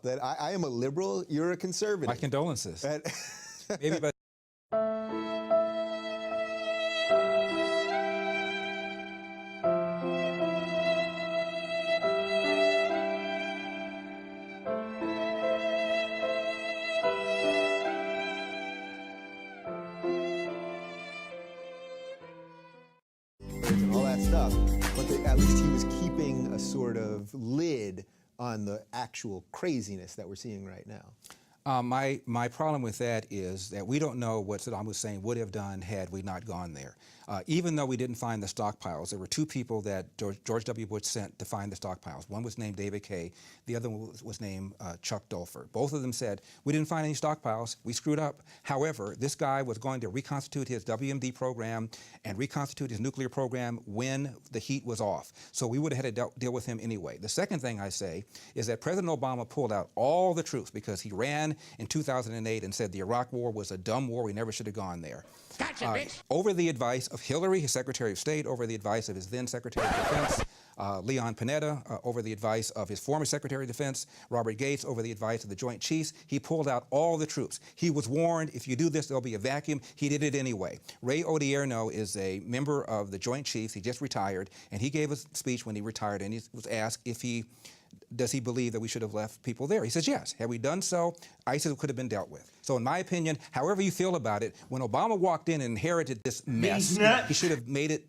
that I am a liberal, you're a conservative. My condolences. Maybe by and all that stuff, but at least he was keeping a sort of lid on the actual craziness that we're seeing right now. My problem with that is that we don't know what Saddam Hussein would have done had we not gone there. Even though we didn't find the stockpiles, there were two people that George W. Bush sent to find the stockpiles. One was named David Kay, the other one was named Chuck Dulfer. Both of them said, we didn't find any stockpiles, we screwed up. However, this guy was going to reconstitute his WMD program and reconstitute his nuclear program when the heat was off. So we would have had to deal with him anyway. The second thing I say is that President Obama pulled out all the troops because he ran in 2008 and said the Iraq War was a dumb war, we never should have gone there. Gotcha, bitch. Over the advice of Hillary, his Secretary of State, over the advice of his then Secretary of Defense, Leon Panetta, over the advice of his former Secretary of Defense, Robert Gates, over the advice of the Joint Chiefs, he pulled out all the troops. He was warned, if you do this, there'll be a vacuum. He did it anyway. Ray Odierno is a member of the Joint Chiefs. He just retired, and he gave a speech when he retired, and he was asked if does he believe that we should have left people there? He says, yes. Had we done so, ISIS could have been dealt with. So in my opinion, however you feel about it, when Obama walked in and inherited this mess, he should have made it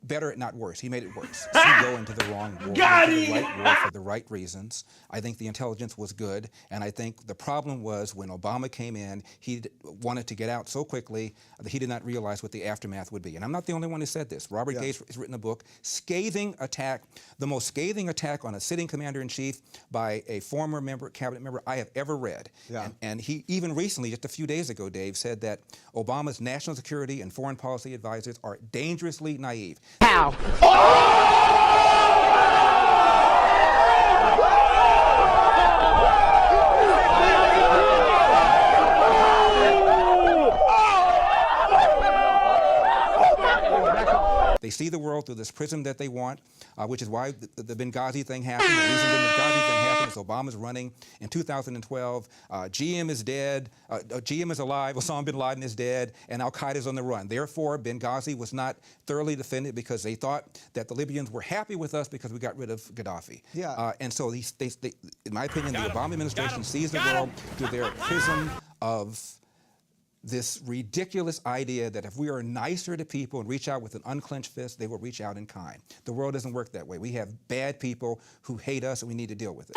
better, not worse. He made it worse. So he go into the wrong war, Got into him! the right war for the right reasons. I think the intelligence was good, and I think the problem was when Obama came in, he wanted to get out so quickly that he did not realize what the aftermath would be. And I'm not the only one who said this. Robert Gates has written a book, scathing attack, the most scathing attack on a sitting commander-in-chief by a former cabinet member I have ever read. Yeah. And he even recently, just a few days ago, Dave, said that Obama's national security and foreign policy advisors are dangerously naive. How? They see the world through this prism that they want, which is why the Benghazi thing happened. The reason the Benghazi thing happened is Obama's running in 2012. GM is dead. GM is alive. Osama bin Laden is dead. And Al-Qaeda's on the run. Therefore, Benghazi was not thoroughly defended because they thought that the Libyans were happy with us because we got rid of Gaddafi. Yeah. And so, in my opinion, the Obama administration sees the world through their prism of this ridiculous idea that if we are nicer to people and reach out with an unclenched fist, they will reach out in kind. The world doesn't work that way. We have bad people who hate us, and we need to deal with it.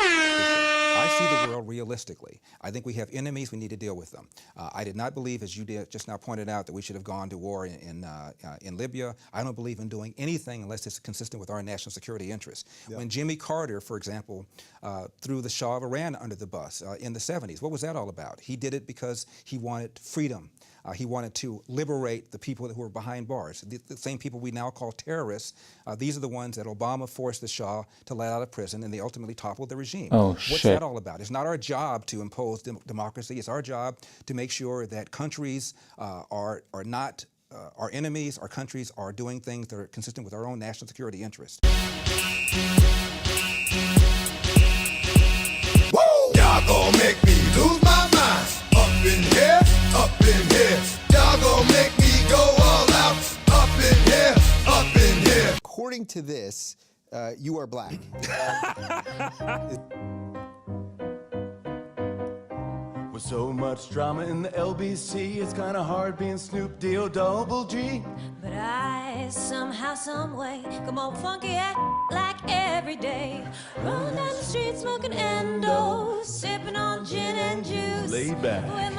I see the world realistically. I think we have enemies, we need to deal with them. I did not believe, as you just now pointed out, that we should have gone to war in Libya. I don't believe in doing anything unless it's consistent with our national security interests. Yep. When Jimmy Carter, for example, threw the Shah of Iran under the bus in the 70s, what was that all about? He did it because he wanted freedom. He wanted to liberate the people who were behind bars. The same people we now call terrorists, these are the ones that Obama forced the Shah to let out of prison, and they ultimately toppled the regime. Oh, What's that all about? It's not our job to impose democracy. It's our job to make sure that countries are not our enemies. Our countries are doing things that are consistent with our own national security interests. Woo! Y'all gon' make me lose my mind. Up in here, up in here. Y'all gon' make me go all out. Up in here, up in here. According to this, you are black. With so much drama in the LBC, it's kinda hard being Snoop Deal Double G. But I somehow, someway, come on funky act like every day. Rolling down the street smoking endo, sipping on gin and juice. Laid back. With